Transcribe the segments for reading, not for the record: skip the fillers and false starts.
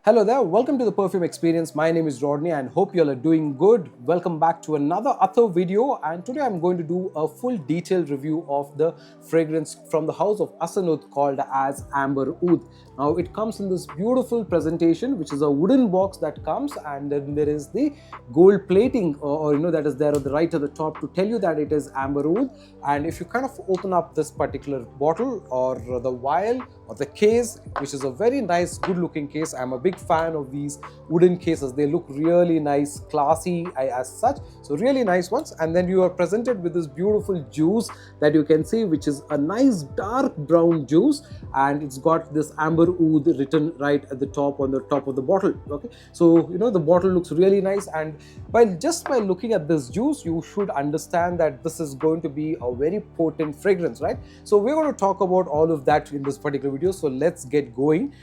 Hello there, welcome to the Perfume Experience. My name is Rodney and hope you all are doing good. Welcome back to another video, and today I'm going to do a full detailed review of the fragrance from the house of Hasan Oud called as Amber Oud. Now it comes in this beautiful presentation, which is a wooden box that comes, and then there is the gold plating or that is there on the right at the top to tell you that it is Amber Oud. And if you kind of open up this particular bottle or the vial or the case, which is a very nice good looking case, I'm a big fan of these wooden cases. They look really nice, classy as such, so really nice ones. And then you are presented with this beautiful juice that you can see, which is a nice dark brown juice, and it's got this Amber Oud written right at the top on the top of the bottle. Okay, so the bottle looks really nice, and by looking at this juice you should understand that this is going to be a very potent fragrance, right? So we're going to talk about all of that in this particular video, so let's get going.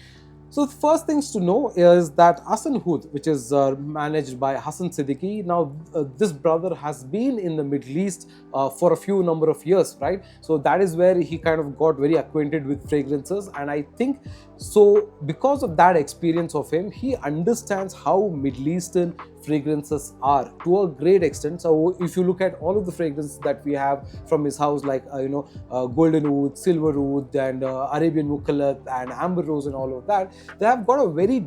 So the first things to know is that Hasan Oud, which is managed by Hassan Siddiqui. Now this brother has been in the Middle East for a few number of years, right? So that is where he kind of got very acquainted with fragrances, and I think so because of that experience of him, he understands how Middle Eastern fragrances are to a great extent. So if you look at all of the fragrances that we have from his house, like golden oud, silver oud, and Arabian mukallat and amber rose and all of that, they have got a very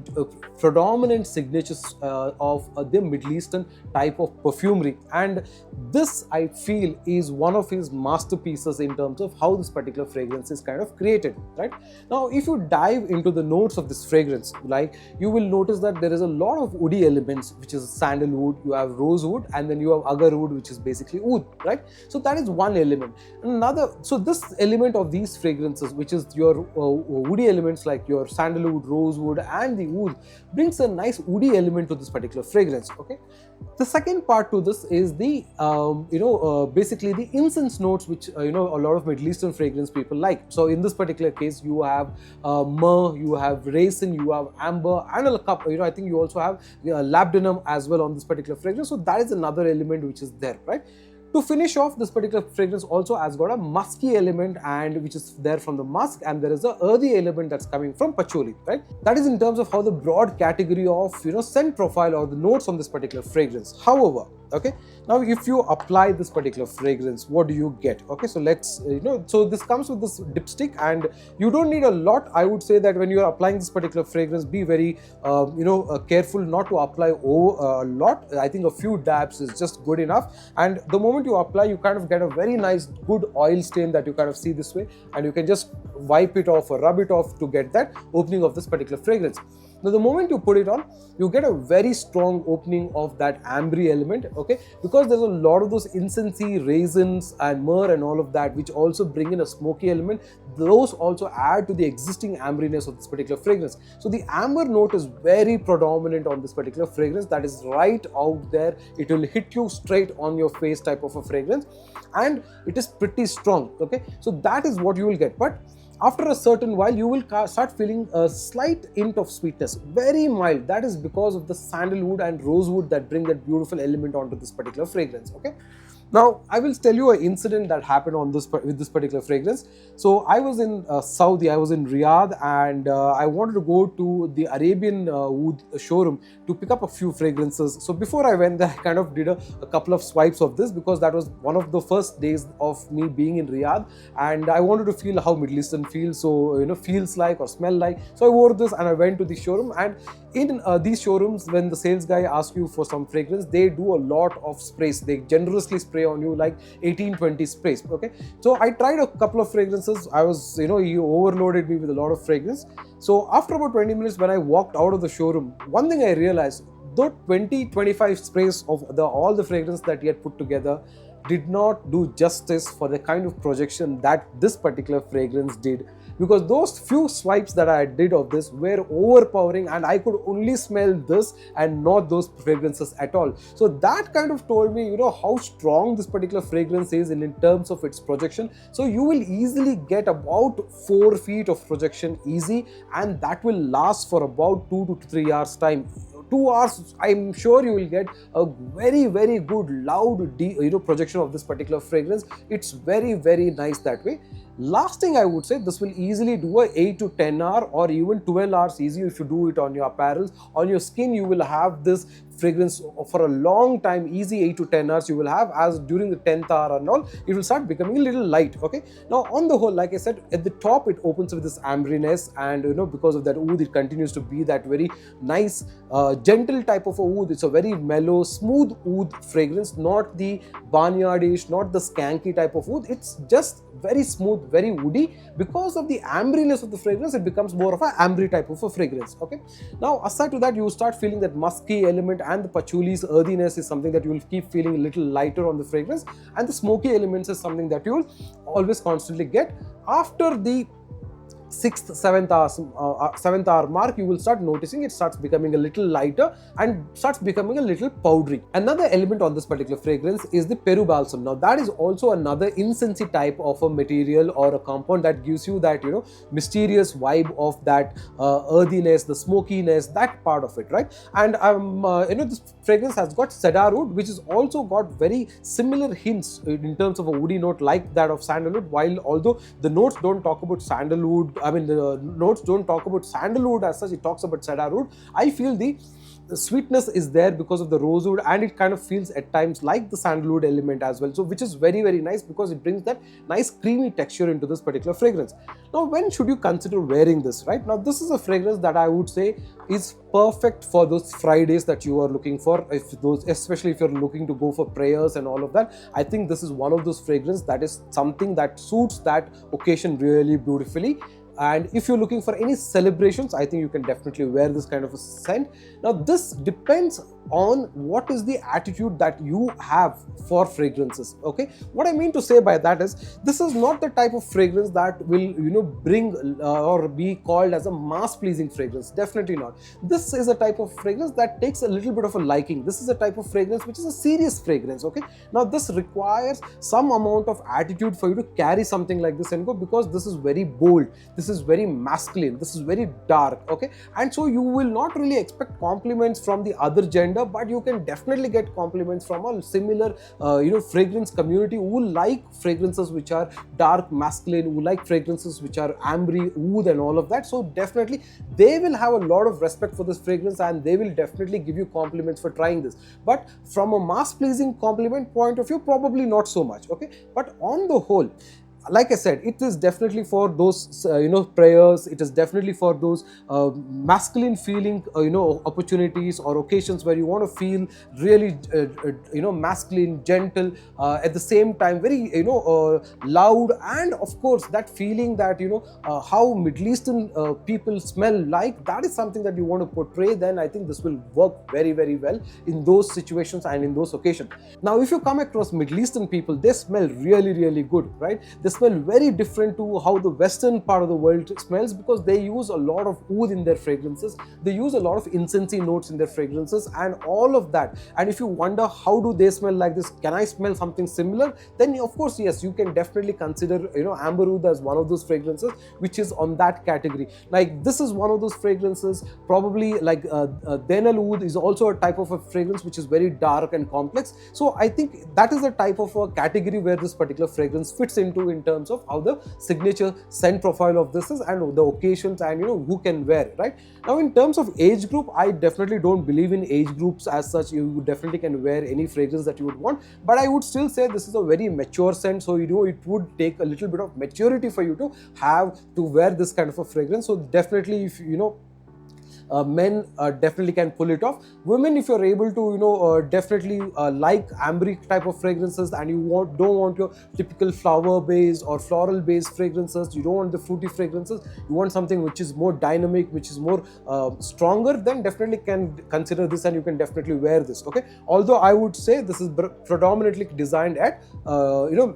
predominant signatures of the Middle Eastern type of perfumery, and this I feel is one of his masterpieces in terms of how this particular fragrance is kind of created, right? Now if you dive into the notes of this fragrance, like you will notice that there is a lot of woody elements, which is sandalwood, you have rosewood, and then you have agar wood, which is basically oud, right? So that is one element. Another, so this element of these fragrances, which is your woody elements like your sandalwood, rosewood, and the oud, brings a nice woody element to this particular fragrance. Okay, the second part to this is the basically the incense notes, which a lot of Middle Eastern fragrance people like. So in this particular case, you have myrrh, you have raisin, you have amber, and a cup. I think you also have labdanum as well on this particular fragrance. So that is another element which is there, right? To finish off, this particular fragrance also has got a musky element, and which is there from the musk, and there is a earthy element that's coming from patchouli, right? That is in terms of how the broad category of scent profile or the notes on this particular fragrance. However, okay, now if you apply this particular fragrance, what do you get? Okay, so let's so this comes with this dipstick, and you don't need a lot. I would say that when you are applying this particular fragrance, be very careful not to apply a lot. I think a few dabs is just good enough, and the moment you apply, you kind of get a very nice good oil stain that you kind of see this way, and you can just wipe it off or rub it off to get that opening of this particular fragrance. Now the moment you put it on, you get a very strong opening of that ambery element, okay, because there's a lot of those incensey, raisins and myrrh and all of that, which also bring in a smoky element. Those also add to the existing amberiness of this particular fragrance. So the amber note is very predominant on this particular fragrance. That is right out there. It will hit you straight on your face type of a fragrance, and it is pretty strong, okay. So that is what you will get, but after a certain while, you will start feeling a slight hint of sweetness, very mild. That is because of the sandalwood and rosewood that bring that beautiful element onto this particular fragrance, okay. Now, I will tell you an incident that happened on with this particular fragrance. So, I was in Saudi, I was in Riyadh, and I wanted to go to the Arabian Oud showroom to pick up a few fragrances. So, before I went there, I kind of did a couple of swipes of this, because that was one of the first days of me being in Riyadh, and I wanted to feel how Middle Eastern feels, so feels like or smell like. So, I wore this and I went to the showroom, and in these showrooms, when the sales guy asks you for some fragrance, they do a lot of sprays. They generously spray on you like 18-20 sprays, okay. So I tried a couple of fragrances. I was he overloaded me with a lot of fragrance. So after about 20 minutes, when I walked out of the showroom, one thing I realized, though 20-25 sprays of all the fragrance that he had put together did not do justice for the kind of projection that this particular fragrance did, because those few swipes that I did of this were overpowering, and I could only smell this and not those fragrances at all. So that kind of told me how strong this particular fragrance is in terms of its projection. So you will easily get about 4 feet of projection easy, and that will last for about 2 to 3 hours time. 2 hours, I'm sure you will get a very, very good loud projection of this particular fragrance. It's very, very nice that way. Last thing I would say, this will easily do a 8 to 10 hour or even 12 hours easy if you do it on your apparels. On your skin, you will have this fragrance for a long time, easy 8 to 10 hours you will have, as during the 10th hour and all, it will start becoming a little light. Okay, now on the whole, like I said, at the top it opens with this ambriness, and because of that oud, it continues to be that very nice, gentle type of a oud. It's a very mellow, smooth oud fragrance, not the barnyardish, not the skanky type of oud. It's just very smooth, very woody. Because of the ambriness of the fragrance, it becomes more of an ambery type of a fragrance. Okay, now aside to that, you start feeling that musky element, and the patchouli's earthiness is something that you will keep feeling a little lighter on the fragrance, and the smoky elements is something that you will always constantly get. After the 6th, 7th hour mark, you will start noticing it starts becoming a little lighter and starts becoming a little powdery. Another element on this particular fragrance is the Peru balsam. Now that is also another incensey type of a material or a compound that gives you that mysterious vibe of that earthiness, the smokiness, that part of it, right? And this fragrance has got cedar wood, which is also got very similar hints in terms of a woody note like that of sandalwood, while although the notes don't talk about sandalwood, the notes don't talk about sandalwood as such, it talks about cedar wood. I feel the sweetness is there because of the rosewood, and it kind of feels at times like the sandalwood element as well, so which is very, very nice because it brings that nice creamy texture into this particular fragrance. Now when should you consider wearing this? Right now, this is a fragrance that I would say is perfect for those Fridays that you are looking for, especially if you're looking to go for prayers and all of that. I think this is one of those fragrances that is something that suits that occasion really beautifully. And if you're looking for any celebrations, I think you can definitely wear this kind of a scent. Now this depends on what is the attitude that you have for fragrances. Okay, what I mean to say by that is, this is not the type of fragrance that will bring or be called as a mass pleasing fragrance. Definitely not. This is a type of fragrance that takes a little bit of a liking. This is a type of fragrance which is a serious fragrance. Okay, now this requires some amount of attitude for you to carry something like this and go, because this is very bold, this is very masculine, this is very dark. Okay, and so you will not really expect compliments from the other gender, but you can definitely get compliments from a similar fragrance community who like fragrances which are dark masculine, who like fragrances which are ambery, oud and all of that. So definitely they will have a lot of respect for this fragrance, and they will definitely give you compliments for trying this. But from a mass pleasing compliment point of view, probably not so much. Okay, but on the whole, like I said, it is definitely for those prayers. It is definitely for those masculine feeling opportunities or occasions where you want to feel really masculine, gentle, at the same time very loud, and of course that feeling that how Middle Eastern people smell like, that is something that you want to portray. Then I think this will work very, very well in those situations and in those occasions. Now if you come across Middle Eastern people, they smell really, really good, right? They smell very different to how the western part of the world smells, because they use a lot of oud in their fragrances, they use a lot of incensey notes in their fragrances and all of that. And if you wonder how do they smell like this, can I smell something similar, then of course yes, you can definitely consider Amber Oud as one of those fragrances which is on that category. Like this is one of those fragrances, probably like Denal Oud is also a type of a fragrance which is very dark and complex. So I think that is the type of a category where this particular fragrance fits into in terms of how the signature scent profile of this is and the occasions and who can wear it, right? Now in terms of age group, I definitely don't believe in age groups as such. You definitely can wear any fragrance that you would want, but I would still say this is a very mature scent, so it would take a little bit of maturity for you to have to wear this kind of a fragrance. So definitely if men definitely can pull it off. Women, if you're able to definitely like ambery type of fragrances, and you don't want your typical flower based or floral based fragrances, you don't want the fruity fragrances, you want something which is more dynamic, which is more stronger, then definitely can consider this and you can definitely wear this. Okay, although I would say this is predominantly designed at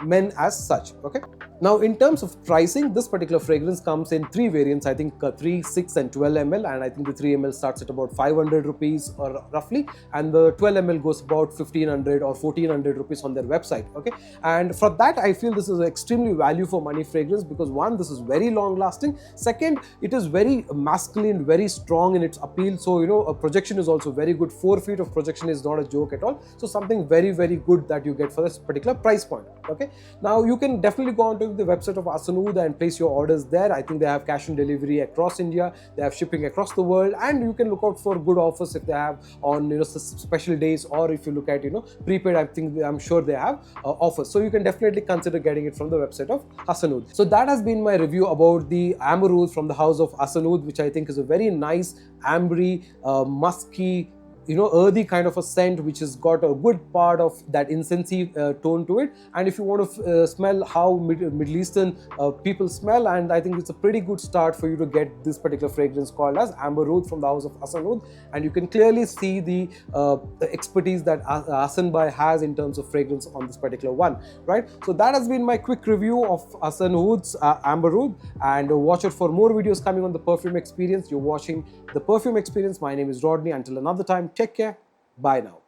men as such. Okay, now in terms of pricing, this particular fragrance comes in 3 variants, I think 3, 6 and 12 ml, and I think the 3 ml starts at about 500 rupees or roughly, and the 12 ml goes about 1500 or 1400 rupees on their website. Okay, and for that I feel this is extremely value for money fragrance, because one, this is very long lasting, second, it is very masculine, very strong in its appeal. So a projection is also very good. 4 feet of projection is not a joke at all, so something very, very good that you get for this particular price point. Okay, now you can definitely go on to to the website of Hasan Oud and place your orders there. I think they have cash on delivery across India, they have shipping across the world, and you can look out for good offers if they have on special days, or if you look at prepaid, I'm sure they have offers. So you can definitely consider getting it from the website of Hasan Oud. So that has been my review about the Amber Oud from the house of Hasan Oud, which I think is a very nice ambery, musky, earthy kind of a scent, which has got a good part of that incensey tone to it. And if you want to smell how Middle Eastern people smell, and I think it's a pretty good start for you to get this particular fragrance called as Amber Oud from the house of Hasan Oud. And you can clearly see the expertise that Hasan Bhai has in terms of fragrance on this particular one, right? So that has been my quick review of Hasan Oud's Amber Oud, and watch out for more videos coming on the Perfume Experience. You're watching the Perfume Experience. My name is Rodney. Until another time, take care. Bye now.